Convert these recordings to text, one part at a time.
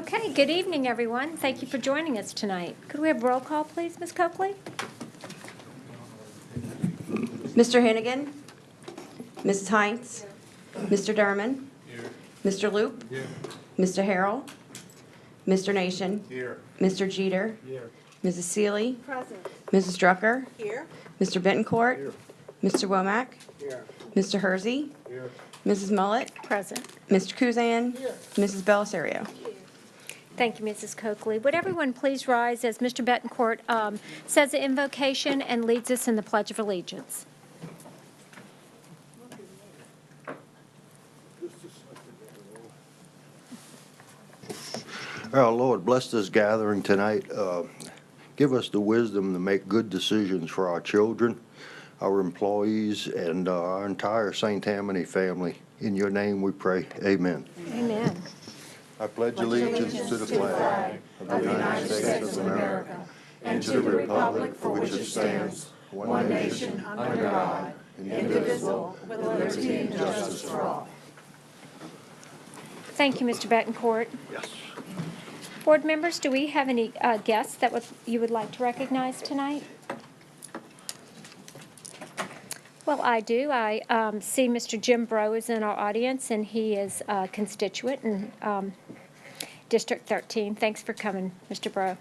Okay, good evening, everyone. Thank you for joining us tonight. Could we have roll call, please, Ms. Coakley? Mr. Hennigan? Mrs. Heinz? Mr. Derman? Here. Mr. Loop? Here. Mr. Harrell? Mr. Nation? Here. Mr. Jeter? Here. Mrs. Seeley? Present. Mrs. Drucker? Here. Mr. Betancourt? Here. Mr. Womack? Here. Mr. Hersey? Here. Mrs. Mullet? Present. Mr. Kuzan? Here. Mrs. Bellisario? Thank you, Mrs. Coakley. Would everyone please rise as Mr. Betancourt says the invocation and leads us in the Pledge of Allegiance. Our Lord, bless this gathering tonight. Give us the wisdom to make good decisions for our children, our employees, and our entire St. Tammany family. In your name we pray. Amen. Amen. I pledge allegiance to the flag of the United States of America and to the republic for which it stands, one nation, under God, indivisible, with liberty and justice for all. Thank you, Mr. Betancourt. Yes. Board members, do we have any guests that you would like to recognize tonight? Well, I do. I see Mr. Jim Breaux is in our audience, and he is a constituent in District 13. Thanks for coming, Mr. Breaux.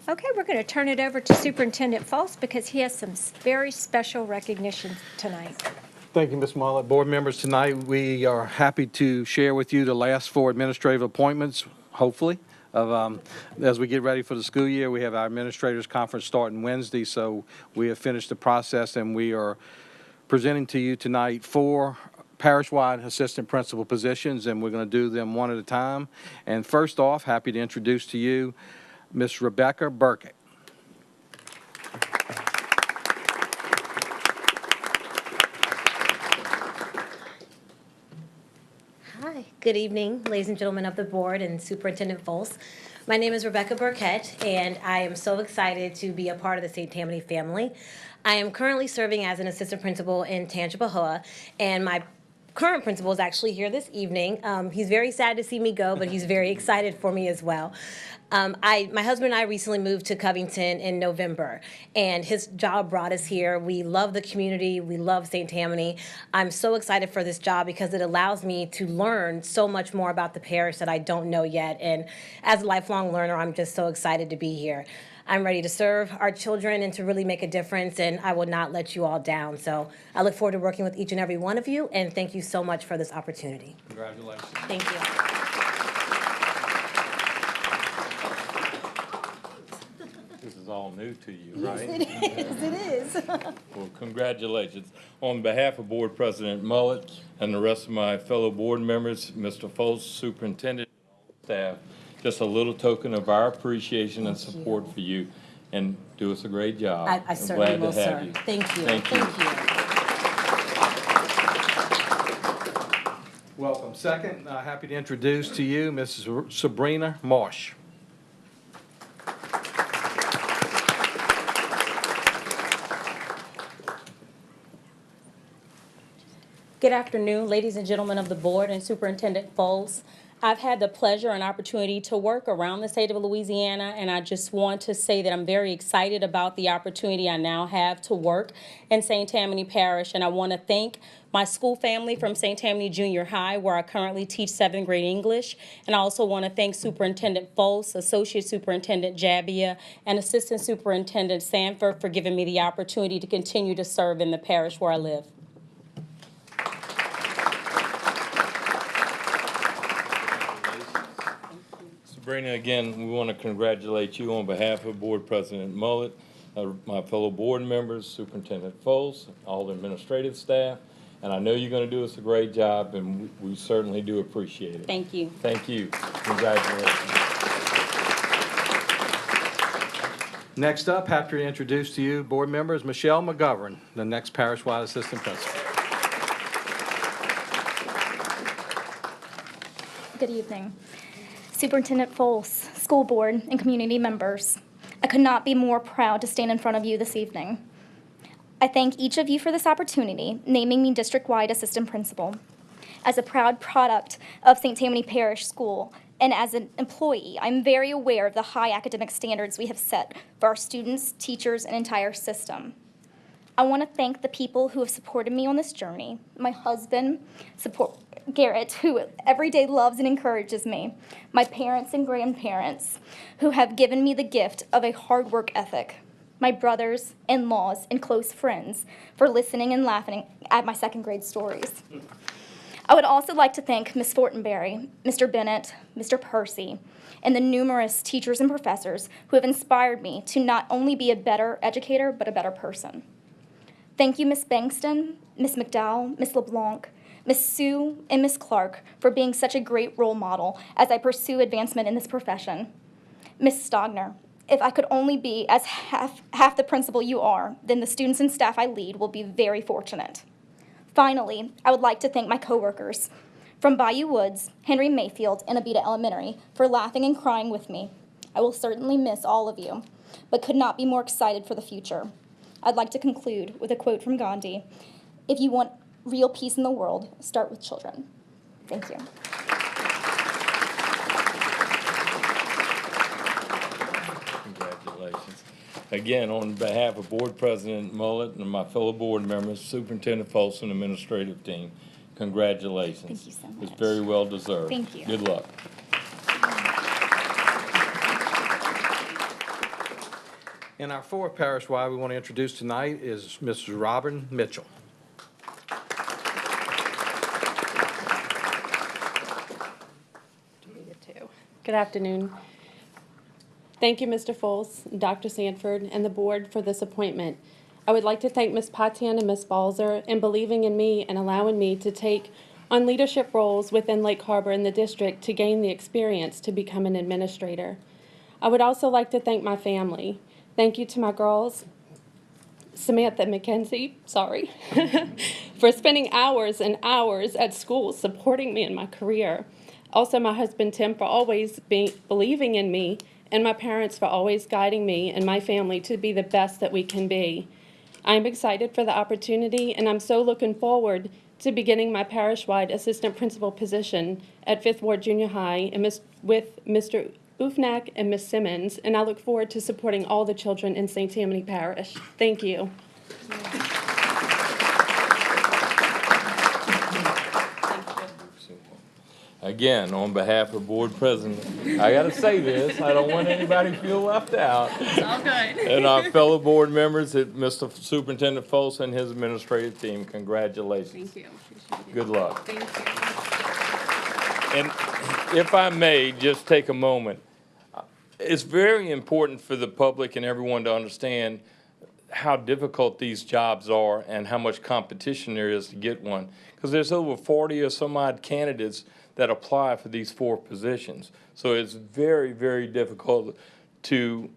Okay, we're going to turn it over to Superintendent Fultz because he has some very special recognition tonight. Thank you, Ms. Mullet. Board members, tonight we are happy to share with you the last 4 administrative appointments, hopefully, of as we get ready for the school year. We have our administrators conference starting Wednesday, so we have finished the process and we are presenting to you tonight 4 parish-wide assistant principal positions, and we're going to do them one at a time. And first off, happy to introduce to you Miss Rebecca Burkett. Hi, good evening, ladies and gentlemen of the board and Superintendent Fultz. My name is Rebecca Burkett, and I am so excited to be a part of the St. Tammany family. I am currently serving as an assistant principal in Tangipahoa, and my current principal is actually here this evening. He's very sad to see me go, but he's very excited for me as well. My husband and I recently moved to Covington in November, and his job brought us here. We love the community. We love St. Tammany. I'm so excited for this job because it allows me to learn so much more about the parish that I don't know yet. And as a lifelong learner, I'm just so excited to be here. I'm ready to serve our children and to really make a difference, and I will not let you all down. So I look forward to working with each and every one of you, and thank you so much for this opportunity. Congratulations. Thank you. This is all new to you, right? Yes, it is. Well, congratulations. On behalf of Board President Mullet and the rest of my fellow board members, Mr. Fultz, Superintendent, and all the staff, just a little token of our appreciation and support for you, and do us a great job. I I'm certainly glad to will, have sir. you. Thank you. Thank you. Welcome. Second, happy to introduce to you Mrs. Sabrina Marsh. Good afternoon, ladies and gentlemen of the board and Superintendent Fultz. I've had the pleasure and opportunity to work around the state of Louisiana, and I just want to say that I'm very excited about the opportunity I now have to work in St. Tammany Parish. And I want to thank my school family from St. Tammany Junior High, where I currently teach 7th grade English. And I also want to thank Superintendent Fultz, Associate Superintendent Jabbia, and Assistant Superintendent Sanford for giving me the opportunity to continue to serve in the parish where I live. Sabrina, again, we want to congratulate you on behalf of Board President Mullet, my fellow board members, Superintendent Fultz, all the administrative staff, and I know you're going to do us a great job, and we certainly do appreciate it. Thank you. Thank you. Congratulations. Next up, happy to introduce to you board members Michelle McGovern, the next parish-wide assistant principal. Good evening. Superintendent Fultz, school board, and community members. I could not be more proud to stand in front of you this evening. I thank each of you for this opportunity, naming me district-wide assistant principal. As a proud product of St. Tammany Parish School and as an employee, I'm very aware of the high academic standards we have set for our students, teachers, and entire system. I want to thank the people who have supported me on this journey. My husband, Garrett, who every day loves and encourages me. My parents and grandparents, who have given me the gift of a hard work ethic. My brothers, in-laws, and close friends for listening and laughing at my second grade stories. I would also like to thank Ms. Fortenberry, Mr. Bennett, Mr. Percy, and the numerous teachers and professors who have inspired me to not only be a better educator, but a better person. Thank you, Ms. Bankston, Ms. McDowell, Ms. LeBlanc, Ms. Sue, and Ms. Clark for being such a great role model as I pursue advancement in this profession. Ms. Stogner, if I could only be as half the principal you are, then the students and staff I lead will be very fortunate. Finally, I would like to thank my coworkers from Bayou Woods, Henry Mayfield, and Abita Elementary for laughing and crying with me. I will certainly miss all of you, but could not be more excited for the future. I'd like to conclude with a quote from Gandhi: "If you want real peace in the world, start with children." Thank you. Congratulations. Again, on behalf of Board President Mullet and my fellow board members, Superintendent Foltz, and administrative team, congratulations. Thank you so much. It's very well deserved. Thank you. Good luck. And our fourth parish-wide we want to introduce tonight is Mrs. Robin Mitchell. Good afternoon. Thank you, Mr. Foltz, Dr. Sanford, and the board for this appointment. I would like to thank Ms. Patan and Ms. Balzer in believing in me and allowing me to take on leadership roles within Lake Harbor and the district to gain the experience to become an administrator. I would also like to thank my family. Thank you to my girls, Samantha McKenzie, for spending hours and hours at school supporting me in my career. Also, my husband, Tim, for always believing in me, and my parents for always guiding me and my family to be the best that we can be. I'm excited for the opportunity, and I'm so looking forward to beginning my parish-wide assistant principal position at Fifth Ward Junior High and with Mr. Ufnak and Ms. Simmons, and I look forward to supporting all the children in St. Tammany Parish. Thank you. Again, on behalf of Board President, I got to say this, I don't want anybody to feel left out. It's all good. And our fellow board members, Mr. Superintendent Foltz and his administrative team, congratulations. Thank you. Appreciate it. Good luck. Thank you. And if I may, just take a moment. It's very important for the public and everyone to understand how difficult these jobs are and how much competition there is to get one. Because there's over 40 or some odd candidates that apply for these 4 positions. So it's very, very difficult to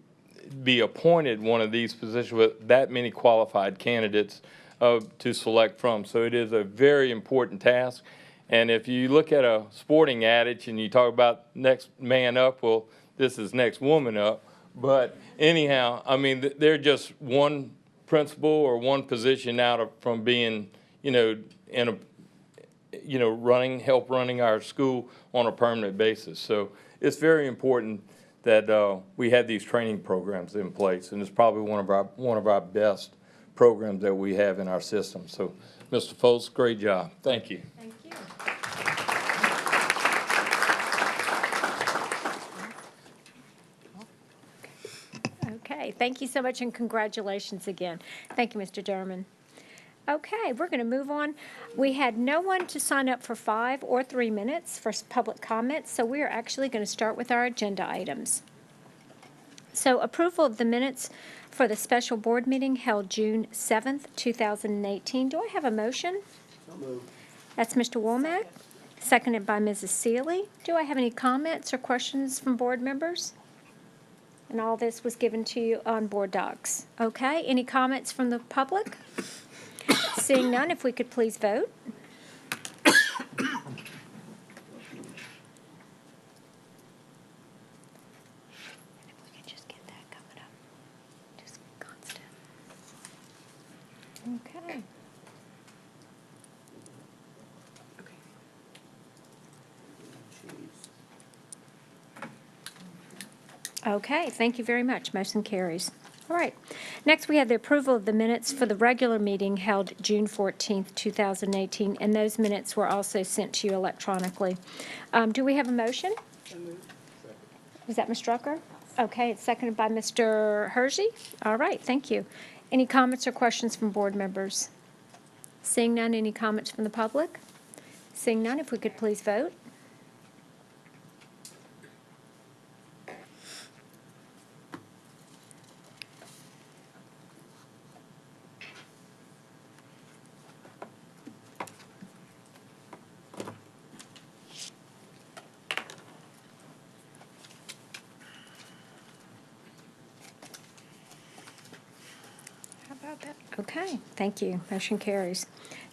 be appointed one of these positions with that many qualified candidates to select from. So it is a very important task. And if you look at a sporting adage and you talk about next man up, well, this is next woman up. But anyhow, I mean, they're just one principal or one position out from being, in a, help running our school on a permanent basis. So it's very important that we have these training programs in place, and it's probably one of our best programs that we have in our system. So, Mr. Foltz, great job. Thank you. Thank you. Okay, thank you so much, and congratulations again. Thank you, Mr. Derman. Okay, we're going to move on. We had no one to sign up for 5 or 3 minutes for public comments, so we are actually going to start with our agenda items. So approval of the minutes for the special board meeting held June 7th, 2018. Do I have a motion? So moved. That's Mr. Womack, seconded by Mrs. Seeley. Do I have any comments or questions from board members? And all this was given to you on board docs. Okay, any comments from the public? Seeing none, if we could please vote. If we could just get that coming up. Just constant. Okay. Okay, thank you very much. Motion carries. All right. Next, we have the approval of the minutes for the regular meeting held June 14th, 2018, and those minutes were also sent to you electronically. Do we have a motion? Was that Ms. Drucker? Okay, it's seconded by Mr. Hersey. All right, thank you. Any comments or questions from board members? Seeing none, any comments from the public? Seeing none, if we could please vote. How about that? Okay, thank you. Motion carries.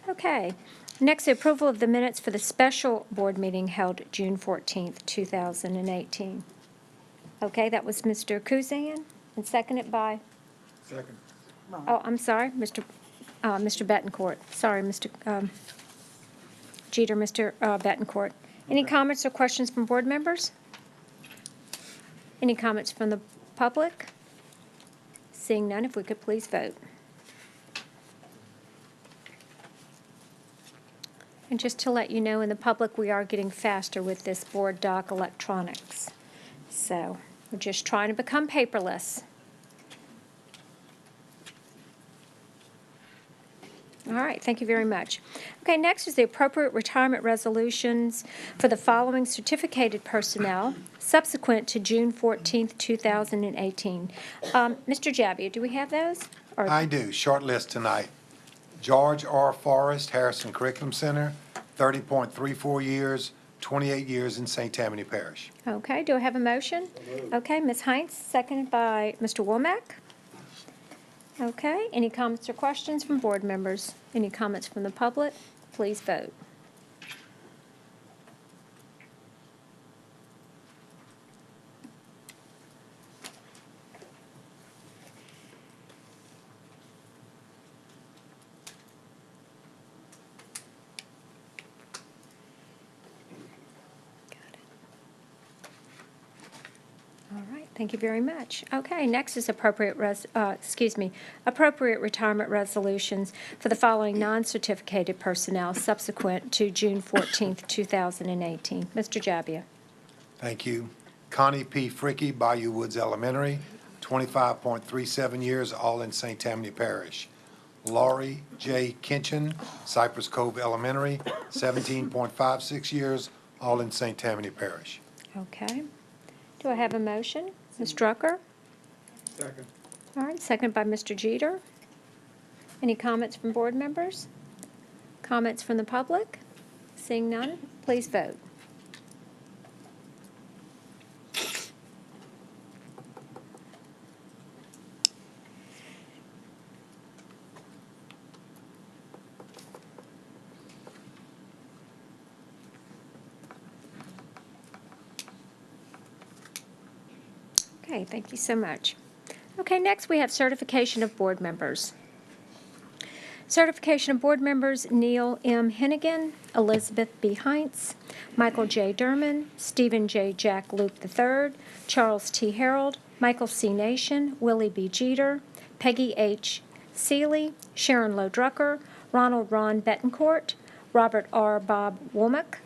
Okay. Next, the approval of the minutes for the special board meeting held June 14th, 2018. Okay, that was Mr. Kuzan and seconded by? Second. Oh, I'm sorry, Mr. Betancourt. Sorry, Mr. Jeter, Mr. Betancourt. Any comments or questions from board members? Any comments from the public? Seeing none, if we could please vote. And just to let you know, in the public, we are getting faster with this board doc electronics. So we're just trying to become paperless. All right, thank you very much. Okay, next is the appropriate retirement resolutions for the following certificated personnel subsequent to June 14th, 2018. Mr. Jabbia, do we have those? Or- I do. Short list tonight. George R. Forrest, Harrison Curriculum Center, 30.34 years, 28 years in St. Tammany Parish. Okay, do I have a motion? Okay, Ms. Heinz, seconded by Mr. Womack. Okay, any comments or questions from board members? Any comments from the public? Please vote. All right, thank you very much. Okay, next is appropriate retirement resolutions for the following non-certificated personnel subsequent to June 14th, 2018. Mr. Jabbia. Thank you. Connie P. Fricky, Bayou Woods Elementary, 25.37 years, all in St. Tammany Parish. Laurie J. Kinchin, Cypress Cove Elementary, 17.56 years, all in St. Tammany Parish. Okay. Do I have a motion? Ms. Drucker? Second. All right, second by Mr. Jeter. Any comments from board members? Comments from the public? Seeing none, please vote. Okay, thank you so much. Okay, next we have certification of board members. Certification of board members: Neil M. Hennigan, Elizabeth B. Heinz, Michael J. Derman, Stephen J. Jack Luke III, Charles T. Harold, Michael C. Nation, Willie B. Jeter, Peggy H. Seeley, Sharon Lowe Drucker, Ronald Ron Betancourt, Robert R. Bob Womack,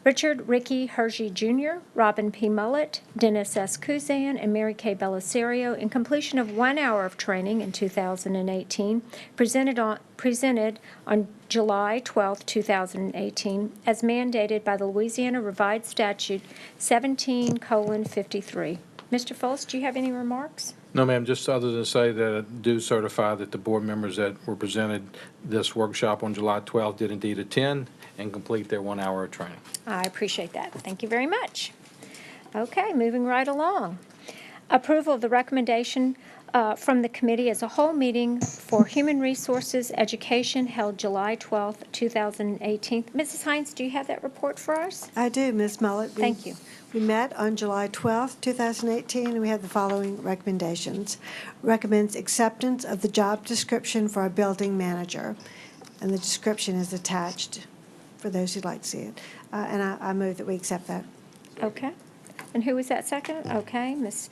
Richard Ricky Hershey Jr., Robin P. Mullett, Dennis S. Kuzan, and Mary Kay Bellisario in completion of 1 hour of training in 2018, presented on July 12, 2018, as mandated by the Louisiana Revised Statute 17:53. Mr. Fultz, do you have any remarks? No, ma'am, just other than say that I do certify that the board members that were presented this workshop on July 12th did indeed attend and complete their 1 hour of training. I appreciate that. Thank you very much. Okay, moving right along. Approval of the recommendation from the committee as a whole meeting for Human Resources Education held July 12th, 2018. Mrs. Hines, do you have that report for us? I do, Ms. Mullett. Thank you. We met on July 12th, 2018, and we had the following recommendations. Recommends acceptance of the job description for a building manager, and the description is attached for those who'd like to see it. And I move that we accept that. Okay. And who was that second? Okay, Ms.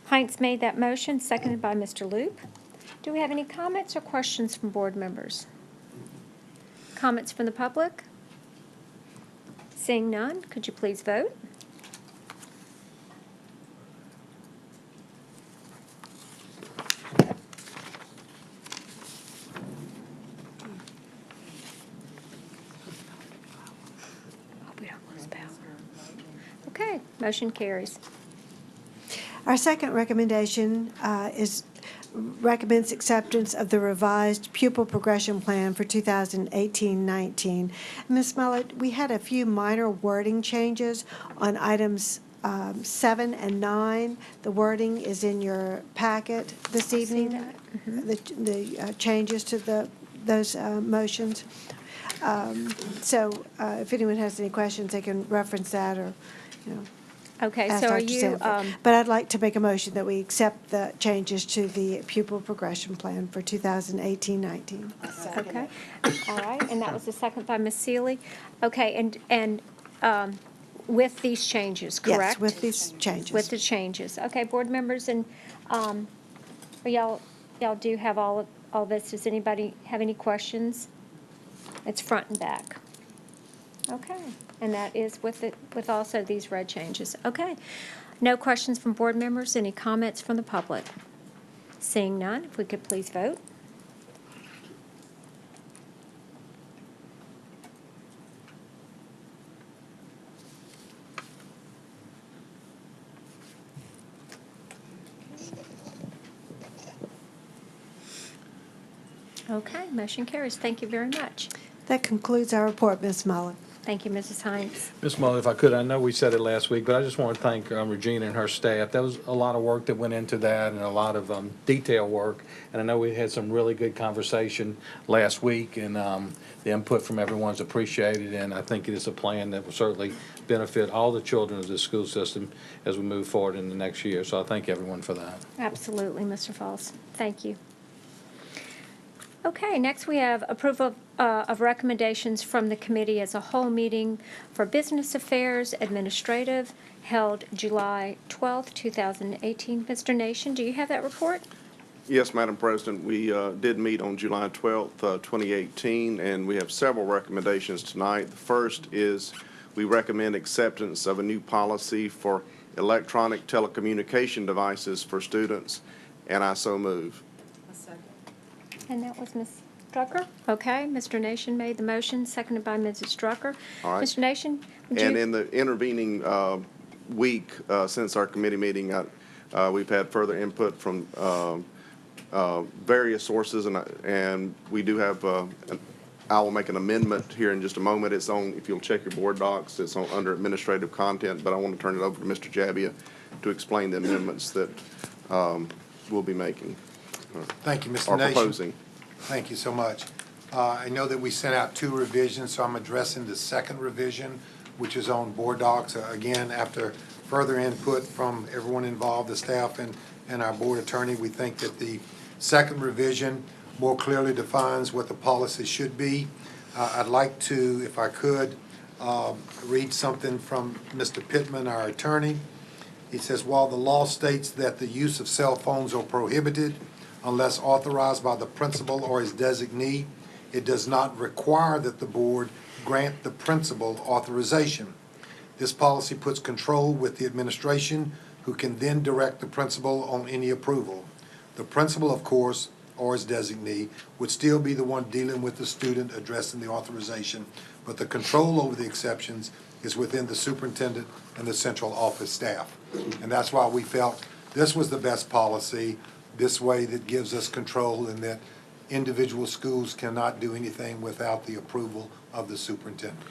Heinz made that motion, seconded by Mr. Loop. Do we have any comments or questions from board members? Comments from the public? Seeing none, could you please vote? Hope we don't lose power. Okay, motion carries. Our second recommendation recommends acceptance of the revised pupil progression plan for 2018-19. Ms. Mullet, we had a few minor wording changes on items 7 and 9. The wording is in your packet this evening. The changes to those motions. So if anyone has any questions, they can reference that or, Okay, ask so are Dr. you, Sanford. But I'd like to make a motion that we accept the changes to the pupil progression plan for 2018-19. okay, all right, and that was the second by Ms. Seeley. Okay, and with these changes, correct? Yes, with these changes. With the changes. Okay, board members, and y'all do have all this. Does anybody have any questions? It's front and back. Okay, and that is with also these red changes. Okay, no questions from board members. Any comments from the public? Seeing none, if we could please vote. Okay, motion carries. Thank you very much. That concludes our report, Ms. Mullet. Thank you, Mrs. Hines. Ms. Muller, if I could, I know we said it last week, but I just want to thank Regina and her staff. That was a lot of work that went into that and a lot of detail work. And I know we had some really good conversation last week, and the input from everyone's appreciated. And I think it is a plan that will certainly benefit all the children of the school system as we move forward in the next year. So I thank everyone for that. Absolutely, Mr. Falls. Thank you. Okay, next we have approval of recommendations from the committee as a whole meeting for Business Affairs Administrative held July 12th, 2018. Mr. Nation, do you have that report? Yes, Madam President, we did meet on July 12th, 2018, and we have several recommendations tonight. The first is we recommend acceptance of a new policy for electronic telecommunication devices for students, and I so move. And that was Ms. Drucker? Okay, Mr. Nation made the motion, seconded by Mrs. Drucker. All right. Mr. Nation, would you? And in the intervening week since our committee meeting, we've had further input from various sources, and we do have, I will make an amendment here in just a moment. It's on, if you'll check your board docs, it's on under administrative content, but I want to turn it over to Mr. Jabbia to explain the amendments that we'll be making. Thank you, Mr. Or Nation. proposing. Thank you so much. I know that we sent out 2 revisions, so I'm addressing the second revision, which is on board docs. Again, after further input from everyone involved, the staff and our board attorney, we think that the second revision more clearly defines what the policy should be. I'd like to, if I could, read something from Mr. Pittman, our attorney. He says, while the law states that the use of cell phones are prohibited unless authorized by the principal or his designee, it does not require that the board grant the principal authorization. This policy puts control with the administration, who can then direct the principal on any approval. The principal, of course, or his designee, would still be the one dealing with the student addressing the authorization, but the control over the exceptions is within the superintendent and the central office staff. And that's why we felt this was the best policy, this way that gives us control, and that individual schools cannot do anything without the approval of the superintendent.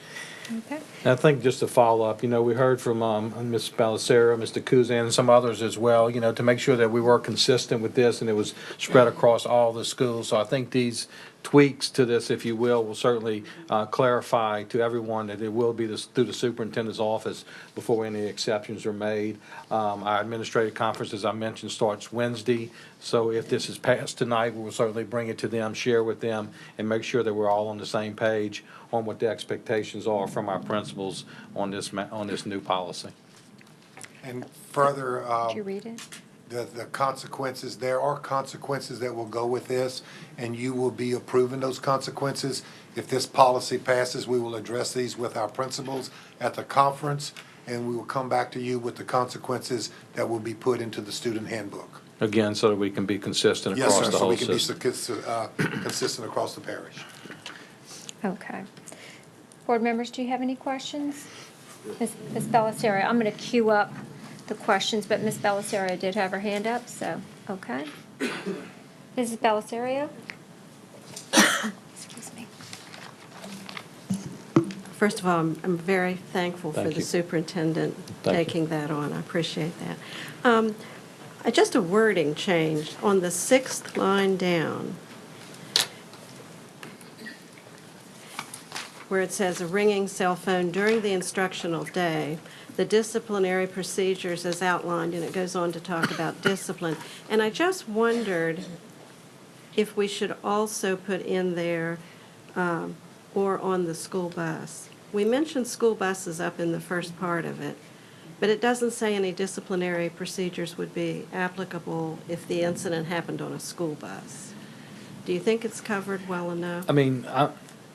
Okay. And I think just to follow up, we heard from Ms. Balacero, Mr. Kuzan, and some others as well, to make sure that we were consistent with this and it was spread across all the schools. So I think these tweaks to this, if you will certainly clarify to everyone that it will be through the superintendent's office before any exceptions are made. Our administrative conference, as I mentioned, starts Wednesday. So if this is passed tonight, we will certainly bring it to them, share with them, and make sure that we're all on the same page on what the expectations are from our principals on this new policy. And further, Did you read it? the consequences, there are consequences that will go with this, and you will be approving those consequences. If this policy passes, we will address these with our principals at the conference, and we will come back to you with the consequences that will be put into the student handbook. Again, so that we can be consistent Yes, across sir, the so whole we can be system. consistent across the parish. Okay. Board members, do you have any questions? Ms. Bellisario, I'm going to queue up the questions, but Ms. Bellisario did have her hand up, so, okay. Mrs. Bellisario? Excuse me. First of all, I'm very thankful for Thank the you. superintendent Thank you. taking that on. I appreciate that. Just a wording change on the 6th line down, where it says a ringing cell phone during the instructional day, the disciplinary procedures as outlined, and it goes on to talk about discipline. And I just wondered if we should also put in there, or on the school bus. We mentioned school buses up in the first part of it, but it doesn't say any disciplinary procedures would be applicable if the incident happened on a school bus. Do you think it's covered well enough? I mean,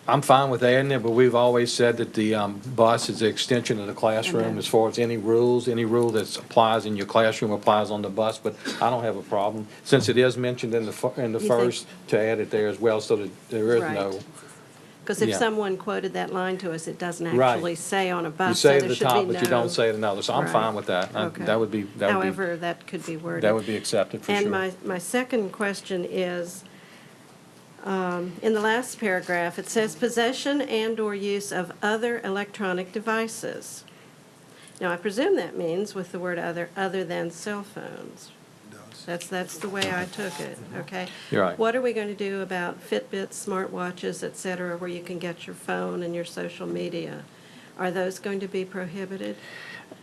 I'm fine with adding it, but we've always said that the bus is the extension of the classroom as far as any rule that applies in your classroom applies on the bus, but I don't have a problem, since it is mentioned in the first, to add it there as well, so that there is Right. no. Because if Yeah. someone quoted that line to us, it doesn't Right. actually say on a bus, You so say there at the should be top, but you don't say it another, so I'm Right. fine with that. Okay. That would be, However, that could be worded. that would be accepted for sure. And my second question is, in the last paragraph, it says possession and/or use of other electronic devices. Now, I presume that means with the word other than cell phones. That's the way I took it, okay? You're right. What are we going to do about Fitbits, smartwatches, et cetera, where you can get your phone and your social media? Are those going to be prohibited?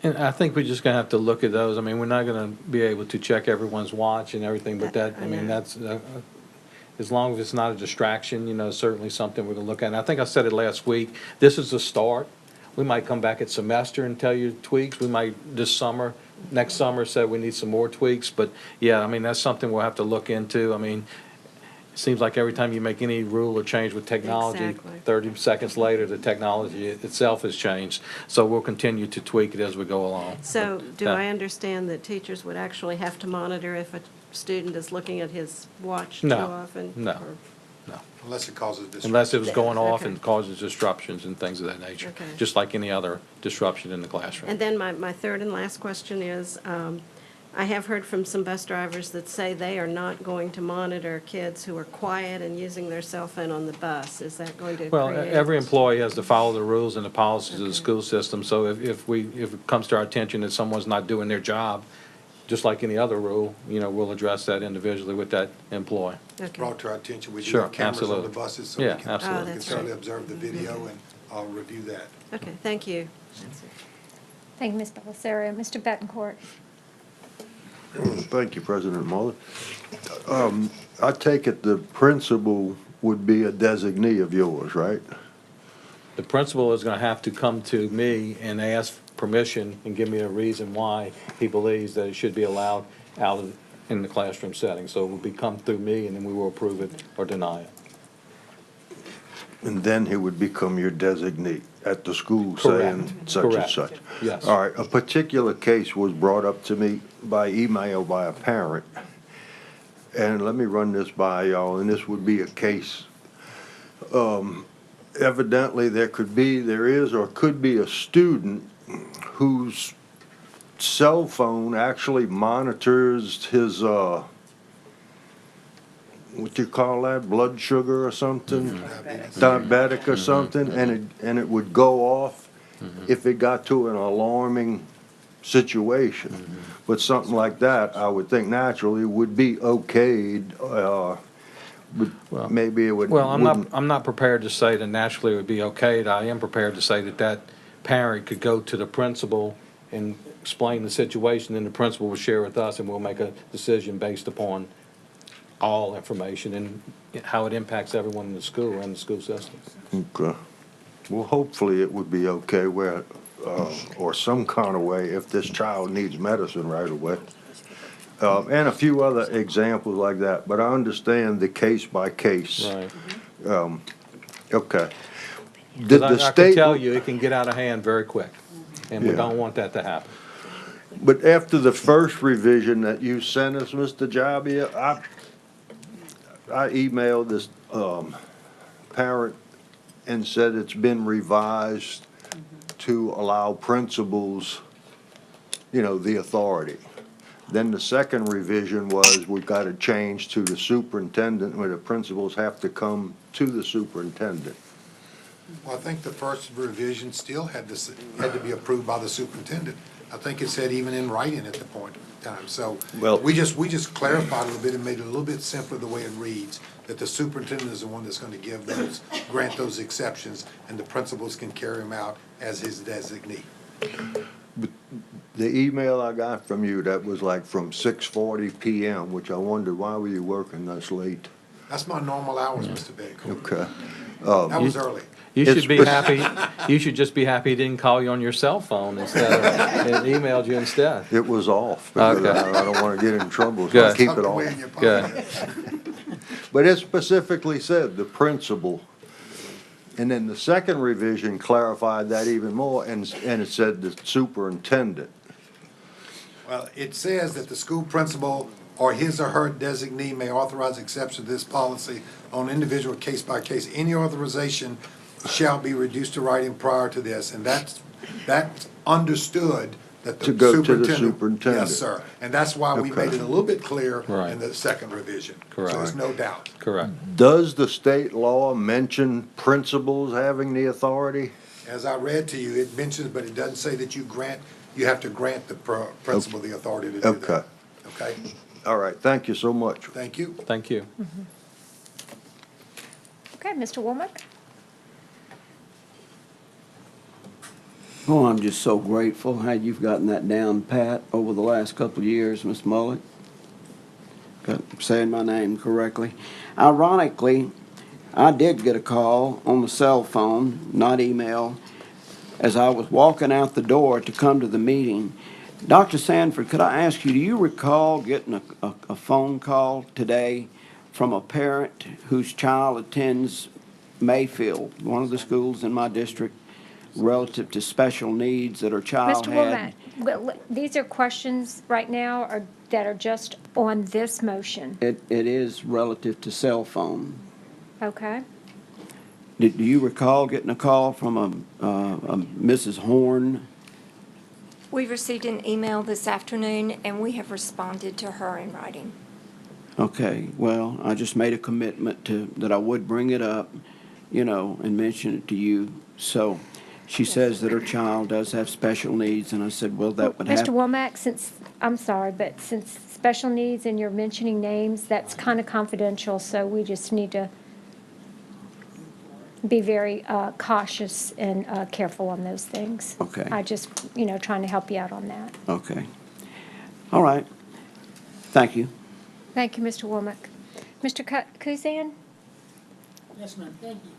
And I think we're just gonna have to look at those. I mean, we're not gonna be able to check everyone's watch and everything, but I I mean, know. that's, as long as it's not a distraction, certainly something we're gonna look at. And I think I said it last week, this is a start. We might come back at semester and tell you tweaks. We might next summer say we need some more tweaks. But yeah, I mean, that's something we'll have to look into. I mean, it seems like every time you make any rule or change with technology, Exactly. 30 seconds later, the technology itself has changed. So we'll continue to tweak it as we go along. So But, do I understand that teachers would actually have to monitor if a student is looking at his watch too No, often? no. or- Unless it causes disruption. Unless it was going off Okay. and causes disruptions and things of that nature, Okay. just like any other disruption in the classroom. And then my third and last question is, I have heard from some bus drivers that say they are not going to monitor kids who are quiet and using their cell phone on the bus. Is that going to Well, create? every employee has to follow the rules and the policies of the Okay. school system, so if it comes to our attention that someone's not doing their job, just like any other rule, we'll address that individually with that employee. Okay. Brought to our attention, we do Sure, have cameras on the absolutely. buses, so Yeah, we can absolutely. Oh, we can that's certainly great. observe the video, and I'll review that. Okay, thank you. Thank you, Ms. Bellisario. Mr. Betancourt? Thank you, President Mullet. I take it the principal would be a designee of yours, right? The principal is gonna have to come to me and ask permission and give me a reason why he believes that it should be allowed out in the classroom setting. So it will come through me, and then we will approve it or deny it. And then he would become your designee at the school saying Correct. such and Correct. such. Yes. All right, a particular case was brought up to me by email by a parent. And let me run this by y'all, and this would be a case. Evidently, there is or could be a student whose cell phone actually monitors his, what you call that, blood sugar or something? Diabetic or something, and it would go off if it got to an alarming situation. But something like that, I would think naturally would be okayed, but maybe it would. Well, wouldn't- I'm not prepared to say that naturally it would be okay. I am prepared to say that parent could go to the principal and explain the situation, and the principal will share with us, and we'll make a decision based upon all information and how it impacts everyone in the school and the school system. Okay. Well, hopefully it would be okay where or some kind of way if this child needs medicine right away. And a few other examples like that, but I understand the case by case. Right. Okay. Did Because the I can state, tell you, it can get out of hand very quick, and we Yeah. don't want that to happen. but after the first revision that you sent us, Mr. Jabia, I emailed this, parent and said it's been revised to allow principals, the authority. Then the second revision was we got to change to the superintendent, where the principals have to come to the superintendent. Well, I think the first revision still had to be approved by the superintendent. I think it said even in writing at the point in time. So Well- we just clarified a little bit and made it a little bit simpler the way it reads, that the superintendent is the one that's going to grant those exceptions, and the principals can carry them out as his designee. The email I got from you, that was like from 6:40 PM, which I wondered, why were you working this late? That's my normal hours, Mr. Baker. Okay. That was early. You It's should be happy, you should just be happy he didn't call you on your cell phone instead of, and emailed you instead. It was off, because Okay. I don't want to get in trouble, so I Good. keep Tucked it away off. in your pocket. Good. But it specifically said the principal. And then the second revision clarified that even more, and it said the superintendent. Well, it says that the school principal or his or her designee may authorize exception to this policy on individual case by case. Any authorization shall be reduced to writing prior to this, and that's understood that the To go to the superintendent. superintendent. Yes, sir. And that's why we Okay. made it a little bit clearer Right. in the second revision. So Correct. there's no doubt. Correct. Does the state law mention principals having the authority? As I read to you, it mentions, but it doesn't say that you have to grant the principal the authority to do Okay. that. Okay? All right, thank you so much. Thank you. Thank you. Okay, Mr. Womack? Oh, I'm just so grateful how you've gotten that down pat over the last couple of years, Miss Mullet. Got saying my name correctly. Ironically, I did get a call on the cell phone, not email, as I was walking out the door to come to the meeting. Dr. Sanford, could I ask you, do you recall getting a phone call today from a parent whose child attends Mayfield, one of the schools in my district, relative to special needs that her child Mr. had? Womack, these are questions right now that are just on this motion, It is relative to cell phone. okay? Do you recall getting a call from a Mrs. Horn? We received an email this afternoon, and we have responded to her in writing. Okay, well, I just made a commitment that I would bring it up, and mention it to you. So she says that her child does have special needs, and I said, well, that would Mr. happen. Womack, I'm sorry, but since special needs and you're mentioning names, that's kind of confidential, so we just need to be very cautious and careful on those things. Okay. I just, trying to help you out on that. Okay. All right. Thank you. Thank you, Mr. Womack. Mr. Kuzan? Yes, ma'am, thank you.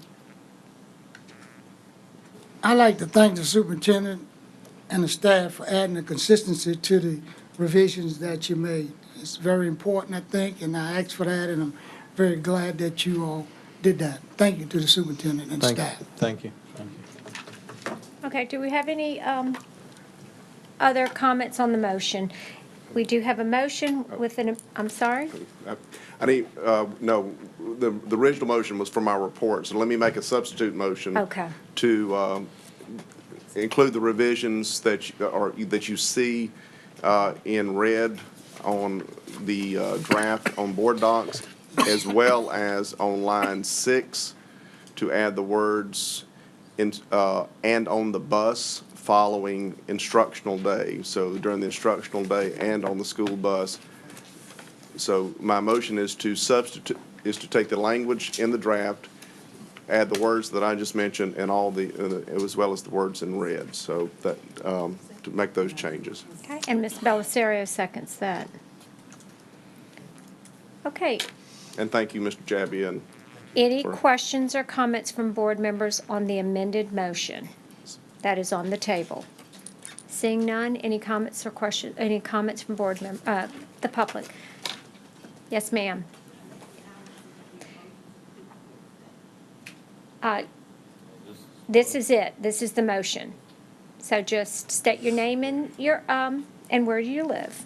I'd like to thank the superintendent and the staff for adding the consistency to the revisions that you made. It's very important, I think, and I asked for that, and I'm very glad that you all did that. Thank you to the superintendent and staff. Thank you. Okay, do we have any other comments on the motion? We do have a motion with I'm sorry? I need, no, the original motion was for my report, so let me make a substitute motion. Okay. To include the revisions that you see in red on the draft on board docs, as well as on line 6, to add the words and on the bus following instructional day. So during the instructional day and on the school bus. So my motion is to take the language in the draft, add the words that I just mentioned, and as well as the words in red. So that to make those changes. Okay, and Ms. Belisario seconds that. Okay, And thank you, Mr. Jabian. any for- questions or comments from board members on the amended motion that is on the table? Seeing none, any comments or questions, any comments from the public? Yes, ma'am. This is it. This is the motion. So just state your name and and where you live.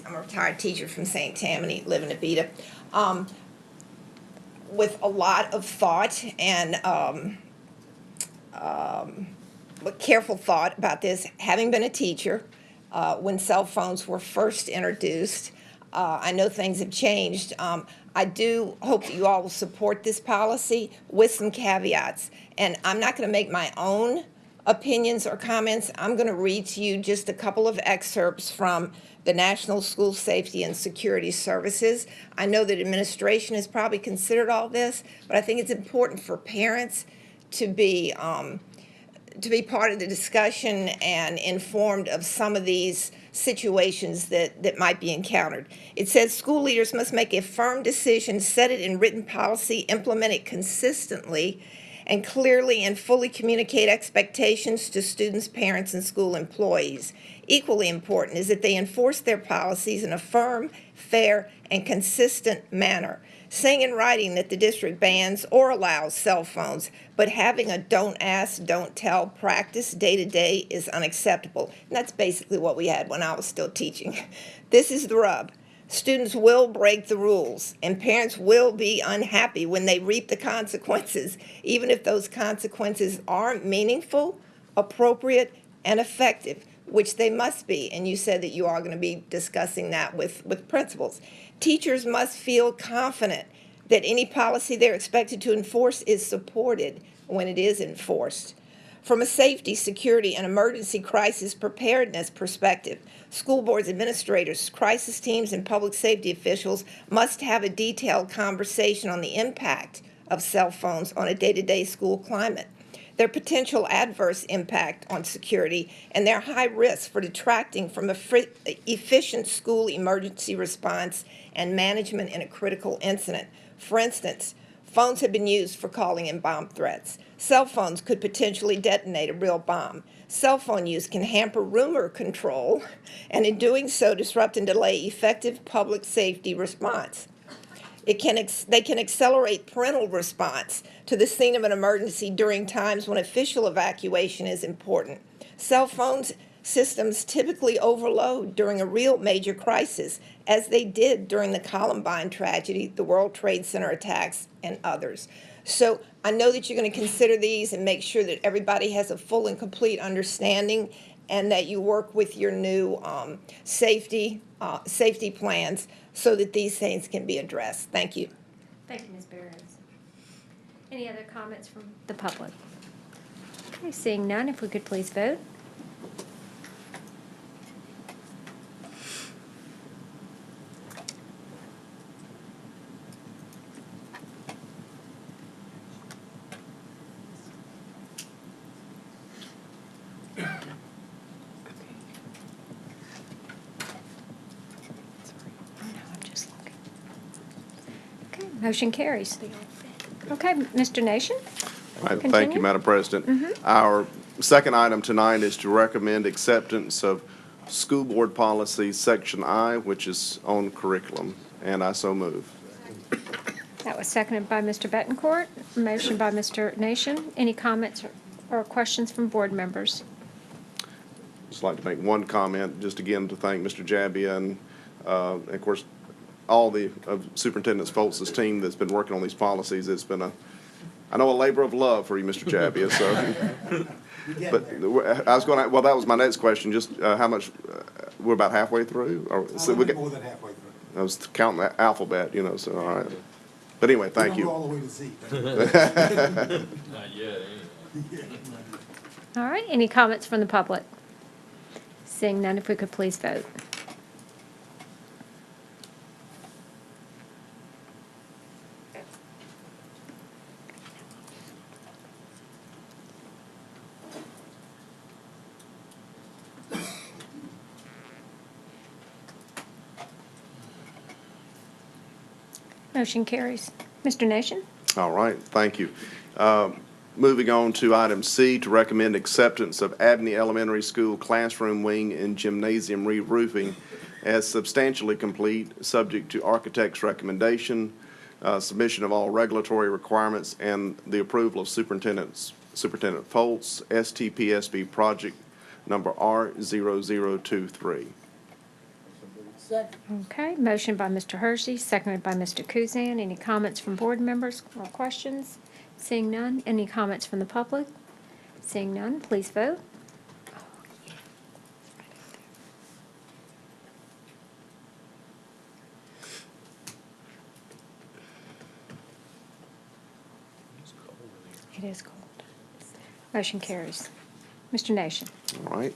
I'm a retired teacher from St. Tammany, live in Abita. With a lot of thought and careful thought about this, having been a teacher, when cell phones were first introduced, I know things have changed. I do hope that you all will support this policy with some caveats. And I'm not going to make my own opinions or comments. I'm going to read to you just a couple of excerpts from the National School Safety and Security Services. I know that administration has probably considered all this, but I think it's important for parents to be part of the discussion and informed of some of these situations that might be encountered. It says school leaders must make a firm decision, set it in written policy, implement it consistently, and clearly and fully communicate expectations to students, parents, and school employees. Equally important is that they enforce their policies in a firm, fair, and consistent manner. Saying in writing that the district bans or allows cell phones, but having a don't ask, don't tell practice day to day is unacceptable. And that's basically what we had when I was still teaching. This is the rub. Students will break the rules, and parents will be unhappy when they reap the consequences, even if those consequences aren't meaningful, appropriate, and effective, which they must be. And you said that you are going to be discussing that with principals. Teachers must feel confident that any policy they're expected to enforce is supported when it is enforced. From a safety, security, and emergency crisis preparedness perspective, school boards, administrators, crisis teams, and public safety officials must have a detailed conversation on the impact of cell phones on a day-to-day school climate, their potential adverse impact on security, and their high risk for detracting from efficient school emergency response and management in a critical incident. For instance, phones have been used for calling in bomb threats. Cell phones could potentially detonate a real bomb. Cell phone use can hamper rumor control, and in doing so, disrupt and delay effective public safety response. They can accelerate parental response to the scene of an emergency during times when official evacuation is important. Cell phones systems typically overload during a real major crisis, as they did during the Columbine tragedy, the World Trade Center attacks, and others. So I know that you're going to consider these and make sure that everybody has a full and complete understanding, and that you work with your new safety plans so that these things can be addressed. Thank you. Thank you, Ms. Barrows. Any other comments from the public? Okay, seeing none, if we could please vote. Motion carries. Okay, Mr. Nation? All right, thank Continue. you, Madam President. Our second item tonight is to recommend acceptance of School Board Policy Section I, which is on curriculum, and I so move. That was seconded by Mr. Betancourt, motion by Mr. Nation. Any comments or questions from board members? Just like to make one comment, just again to thank Mr. Jabbia and of course, all the Superintendent Foltz's team that's been working on these policies. It's been I know, a labor of love for you, Mr. Jabbia, so. But I was going to, well, that was my next question, just how much, we're about halfway through? Or, so we More than halfway through. I was counting the alphabet, so, all right. But anyway, thank you. All the way to Z. Not yet, All right, any comments from the public? Seeing none, if we could please vote. Motion carries. Mr. Nation? All right, thank you. Moving on to item C, to recommend acceptance of Abney Elementary School classroom wing and gymnasium re-roofing as substantially complete, subject to architect's recommendation, submission of all regulatory requirements, and the approval of Superintendent Foltz, STPSB project number R0023. Okay, motion by Mr. Hersey, seconded by Mr. Kuzan. Any comments from board members or questions? Seeing none. Any comments from the public? Seeing none, please vote. It is cold. Motion carries. Mr. Nation. All right.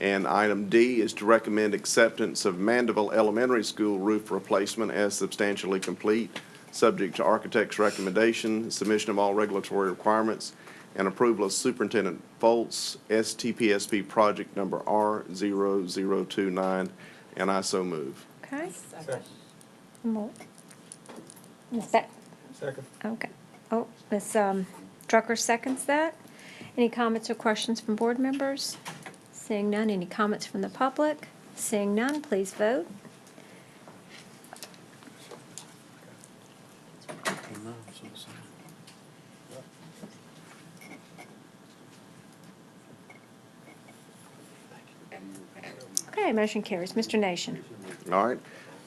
And item D is to recommend acceptance of Mandeville Elementary School roof replacement as substantially complete, subject to architect's recommendation, submission of all regulatory requirements, and approval of Superintendent Foltz, STPSB project number R0029, and I so move. Okay. Is that? Second. Okay. Oh, Ms. Drucker seconds that. Any comments or questions from board members? Seeing none. Any comments from the public? Seeing none, please vote. Okay, motion carries. Mr. Nation. All right.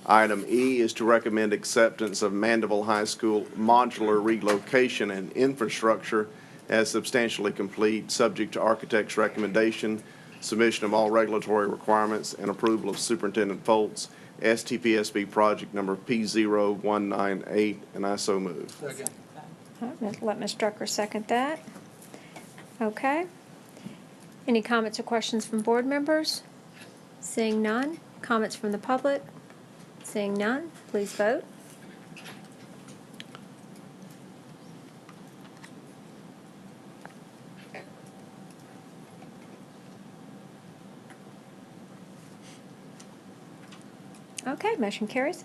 Item E is to recommend acceptance of Mandeville High School modular relocation and infrastructure as substantially complete, subject to architect's recommendation, submission of all regulatory requirements, and approval of Superintendent Foltz, STPSB project number P0198, and I so move. Let Ms. Drucker second that. Okay. Any comments or questions from board members? Seeing none. Comments from the public? Seeing none, please vote. Okay, motion carries.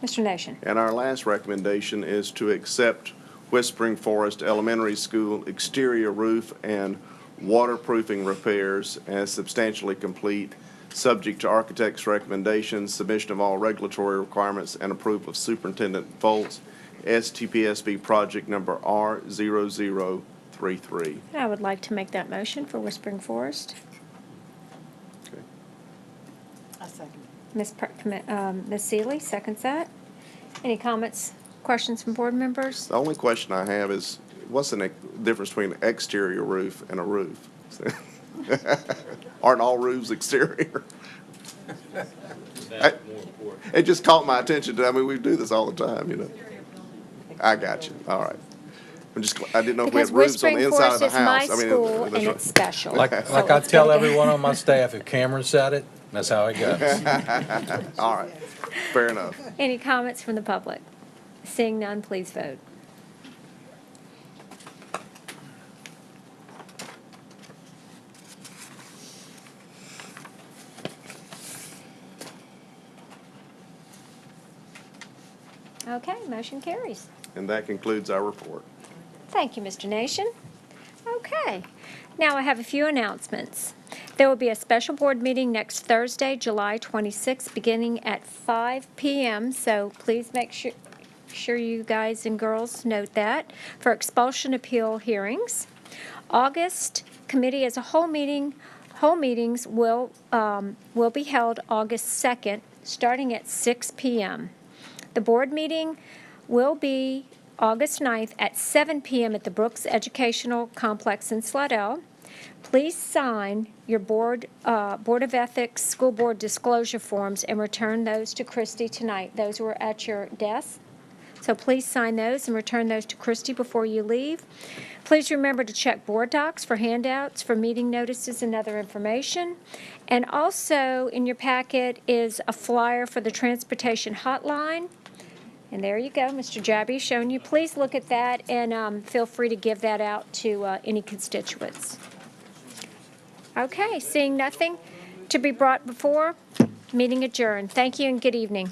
Mr. Nation. And our last recommendation is to accept Whispering Forest Elementary School exterior roof and waterproofing repairs as substantially complete, subject to architect's recommendations, submission of all regulatory requirements, and approval of Superintendent Foltz, STPSB project number R0033. I would like to make that motion for Whispering Forest. Okay. I second. Ms. Seeley seconds that. Any comments, questions from board members? The only question I have is, what's the difference between an exterior roof and a roof? Aren't all roofs exterior? It just caught my attention. I mean, we do this all the time, you know. I got you. All right. I didn't know if we had roofs on the inside of the house. Because Whispering Forest is my school and it's special. Like I tell everyone on my staff, if Cameron said it, that's how it goes. All right. Fair enough. Any comments from the public? Seeing none, please vote. Okay, motion carries. And that concludes our report. Thank you, Mr. Nation. Okay, now I have a few announcements. There will be a special board meeting next Thursday, July 26th, beginning at 5 p.m., so please make sure you guys and girls note that, for expulsion appeal hearings. August committee as a whole meetings will be held August 2nd, starting at 6 p.m. The board meeting will be August 9th at 7 p.m. at the Brooks Educational Complex in Slidell. Please sign your Board of Ethics School Board disclosure forms and return those to Christy tonight. Those were at your desk. So please sign those and return those to Christy before you leave. Please remember to check board docs for handouts, for meeting notices and other information. And also in your packet is a flyer for the transportation hotline. And there you go, Mr. Jabby showing you. Please look at that and feel free to give that out to any constituents. Okay, seeing nothing to be brought before, meeting adjourned. Thank you and good evening.